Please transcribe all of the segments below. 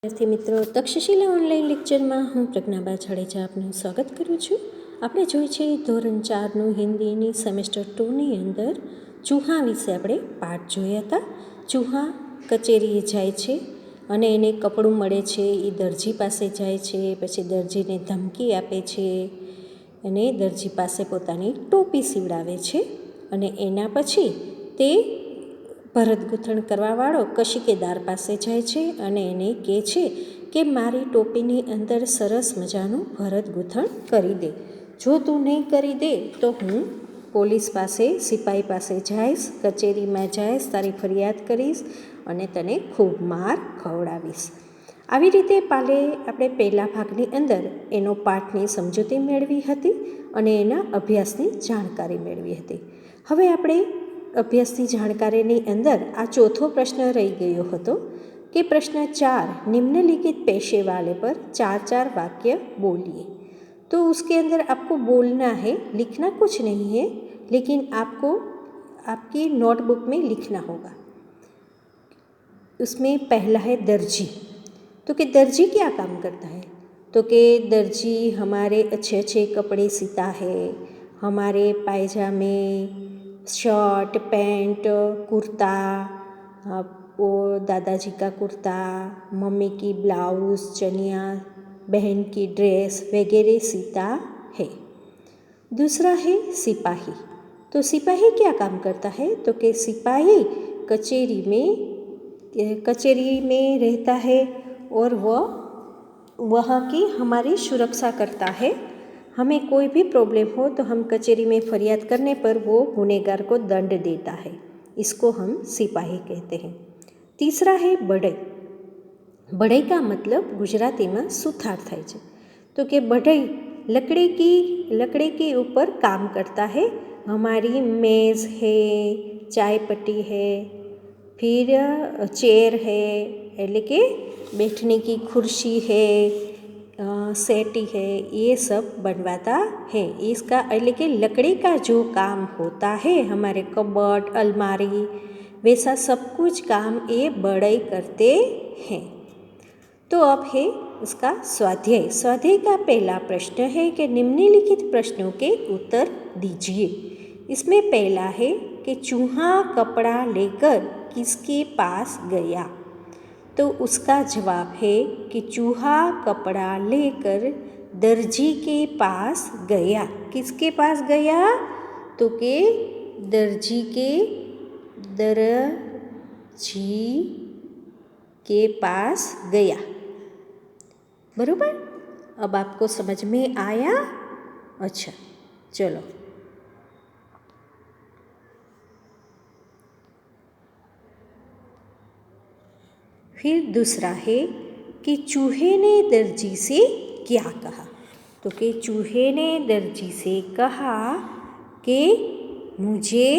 વિદ્યાર્થી મિત્રો, તક્ષશિલા ઓનલાઈન લેક્ચરમાં હું પ્રજ્ઞાબા જાડેજા આપનું સ્વાગત કરું છું. આપણે જોઈએ છે ધોરણ 4નું હિન્દીની સેમેસ્ટર 2ની અંદર ચૂહા વિશે આપણે પાઠ જોયા હતા. ચૂહા કચેરીએ જાય છે અને એને કપડું મળે છે, એ દરજી પાસે જાય છે, પછી દરજીને ધમકી આપે છે અને દરજી પાસે પોતાની ટોપી સીવડાવે છે અને એના પછી તે ભરત ગૂંથણ કરવાવાળો કશિકેદાર પાસે જાય છે અને એને કહે છે કે મારી ટોપીની અંદર સરસ મજાનું ભરત ગૂંથણ કરી દે. જો તું નહીં કરી દે તો હું પોલીસ પાસે, સિપાહી પાસે જઈશ, કચેરીમાં જઈશ, તારી ફરિયાદ કરીશ અને તને ખૂબ માર ખવડાવીશ. આવી રીતે આપણે પહેલા ભાગની અંદર એનો પાઠની સમજૂતી મેળવી હતી અને એના અભ્યાસની જાણકારી મેળવી હતી. હવે આપણે અભ્યાસની જાણકારીની અંદર આ ચોથો પ્રશ્ન રહી ગયો હતો कि प्रश्न 4 निम्नलिखित पेशे वाले पर 4-4 वाक्य बोलिए. तो उसके अंदर आपको बोलना है, लिखना कुछ नहीं है, लेकिन आपको आपकी नोटबुक में लिखना होगा. उसमें पहला है दर्जी. तो कि दर्जी क्या काम करता है? तो कि दर्जी हमारे अच्छे अच्छे कपड़े सीता है, हमारे पायजामे, शर्ट, पैंट, कुर्ता, वो दादाजी का कुर्ता, मम्मी की ब्लाउज़, चनिया, बहन की ड्रेस वगैरह सीता है. दूसरा है सिपाही. तो सिपाही क्या काम करता है? तो कि सिपाही कचेरी में रहता है और वह वहाँ की हमारी सुरक्षा करता है. हमें कोई भी प्रॉब्लम हो तो हम कचेरी में फरियाद करने पर वो गुनहगार को दंड देता है. इसको हम सिपाही कहते हैं. तीसरा है बढ़ई. बढ़ई का मतलब गुजराती में सुथार थाय छे. तो कि बढ़ई लकड़ी के ऊपर काम करता है. हमारी मेज़ है, चाय पट्टी है, फिर चेयर है, એટલે કે बैठने की कुर्सी है, सेटी है, ये सब बनवाता है. इसका એટલે કે लकड़ी का जो काम होता है, हमारे कबर्ड, अलमारी, वैसा सब कुछ काम ये बढ़ई करते हैं. तो अब है उसका स्वाध्याय. स्वाध्याय का पहला प्रश्न है कि निम्नलिखित प्रश्नों के उत्तर दीजिए. इसमें पहला है कि चूहा कपड़ा लेकर किसके पास गया? तो उसका जवाब है कि चूहा कपड़ा लेकर दर्जी के पास गया. किसके पास गया? तो कि दर्जी के पास गया. बराबर. अब आपको समझ में आया? अच्छा, चलो. फिर दूसरा है कि चूहे ने दर्जी से क्या कहा? तो कि चूहे ने दर्जी से कहा कि मुझे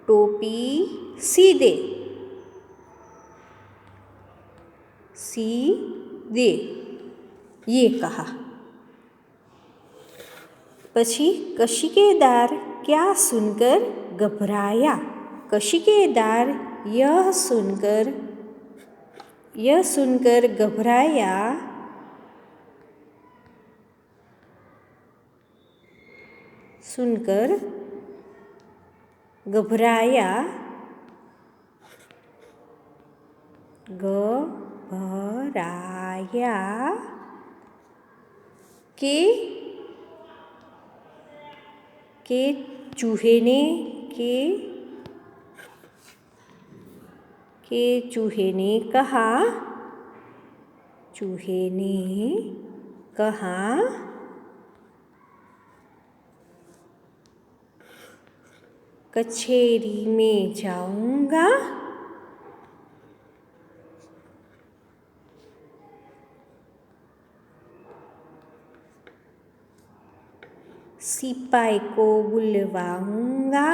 टोपी सी दे. ये कहा. पछी कशिकेदार क्या सुनकर घबराया? कशिकेदार यह सुनकर घबराया के चूहे ने कहा कचेरी में जाऊंगा. सिपाही को बुलवाऊंगा.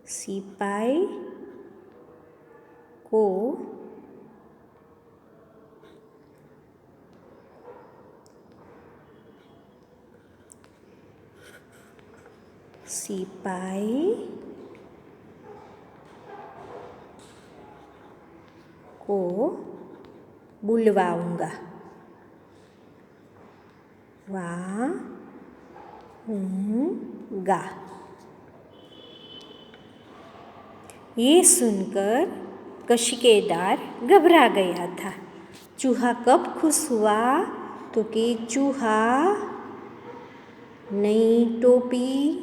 सिपाही को को बुलवाऊंगा। वाऊंगा। ये सुनकर कशिकेदार घबरा गया था। चूहा कब खुश हुआ? तो कि चूहा नई टोपी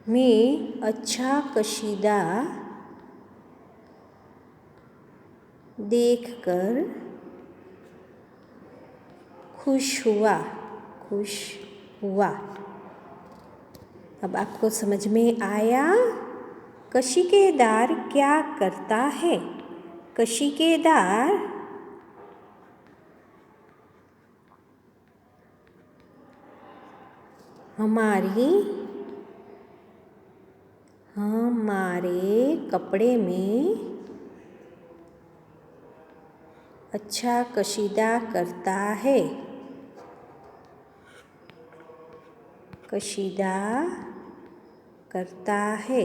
में अच्छा कशीदा देखकर खुश हुआ। अब आपको समझ में आया कशिकेदार क्या करता है? कशिकेदार हमारे कपड़े में अच्छा कशीदा करता है। कशीदा करता है।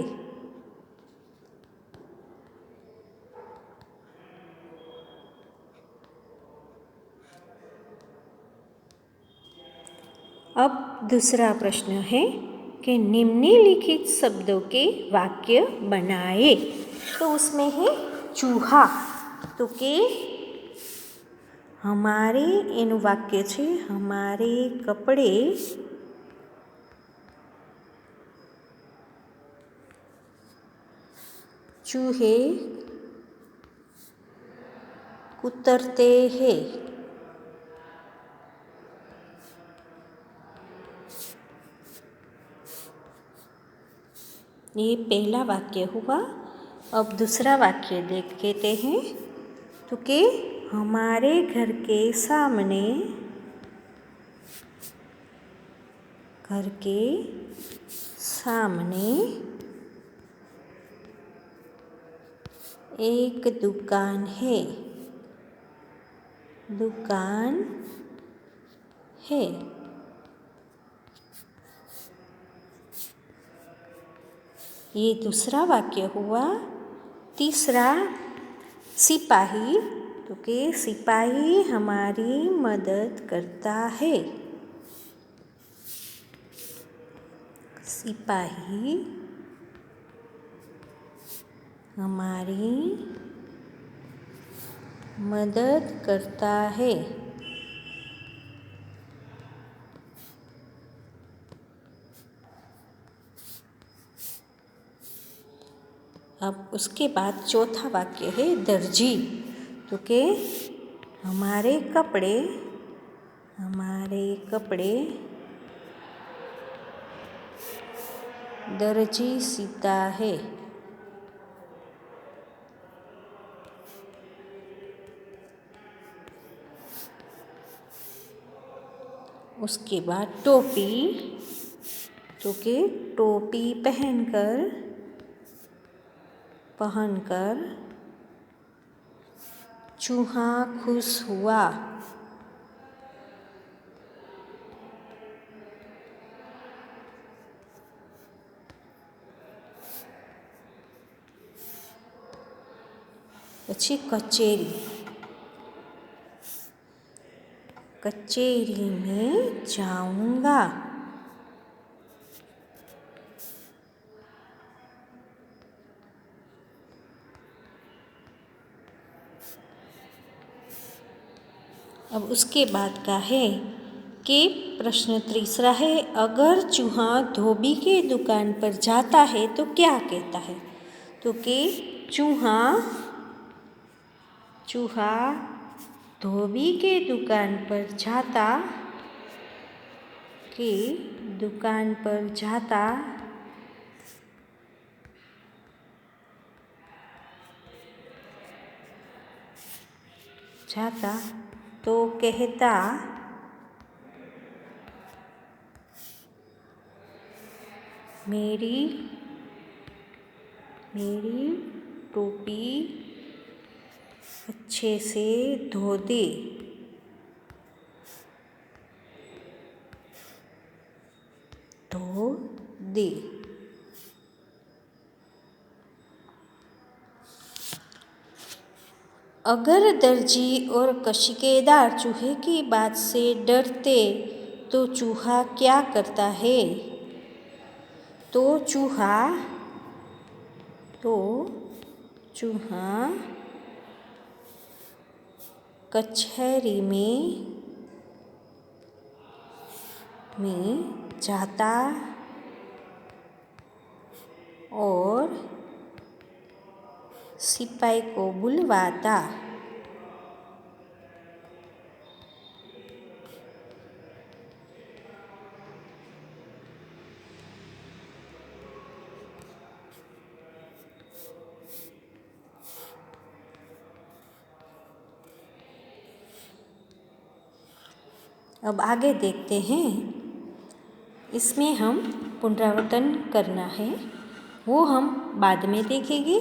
अब दूसरा प्रश्न है कि निम्नलिखित शब्दों के वाक्य बनाए। तो उसमें है चूहा, तो के हमारे एनु वाक्य छे हमारे कपड़े चूहे कुतरते हैं। ये पहला वाक्य हुआ। अब दूसरा वाक्य देखते हैं। तो कि हमारे घर के सामने एक दुकान है। ये दूसरा वाक्य हुआ। तीसरा सिपाही, तो कि सिपाही हमारी मदद करता है। सिपाही हमारी मदद करता है। अब उसके बाद चौथा वाक्य है दर्जी, तो कि हमारे कपड़े दर्जी सीता है। उसके बाद टोपी, तो कि टोपी पहनकर चूहा खुश हुआ। પછી कचेरी में जाऊंगा। अब उसके बाद का है कि प्रश्न तीसरा है, अगर चूहा धोबी के दुकान पर जाता है तो क्या कहता है? तो कि चूहा धोबी के दुकान पर जाता तो कहता मेरी टोपी अच्छे से धो दे। अगर दर्जी और कशिकेदार चूहे की बात से डरते तो चूहा क्या करता है? तो चूहा कचहरी में जाता और सिपाही को बुलवाता। अब आगे देखते हैं। इसमें हम पुनरावर्तन करना है, वो हम बाद में देखेंगे।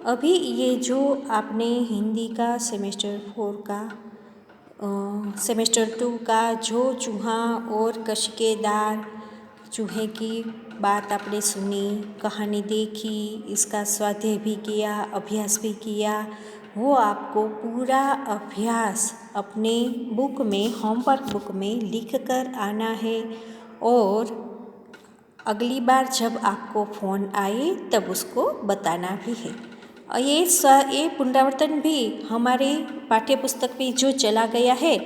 अभी ये जो आपने हिंदी का सेमेस्टर 4 का सेमेस्टर 2 का जो चूहा और कशिकेदार चूहे की बात आपने सुनी, कहानी देखी, इसका स्वाध्याय भी किया, अभ्यास भी किया, वो आपको पूरा अभ्यास अपने बुक में, होमवर्क बुक में लिख कर आना है। और अगली बार जब आपको फ़ोन आए तब उसको बताना भी है। ये पुनरावर्तन भी हमारे पाठ्य पुस्तक में जो चला गया है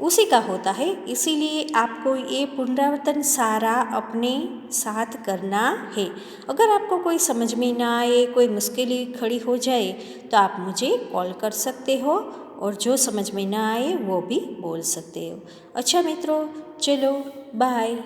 उसी का होता है, इसीलिए आपको ये पुनरावर्तन सारा अपने साथ करना है। अगर आपको कोई समझ में ना आए, कोई मुश्किल खड़ी हो जाए तो आप मुझे कॉल कर सकते हो, और जो समझ में ना आए वो भी बोल सकते हो। अच्छा मित्रों, चलो बाय।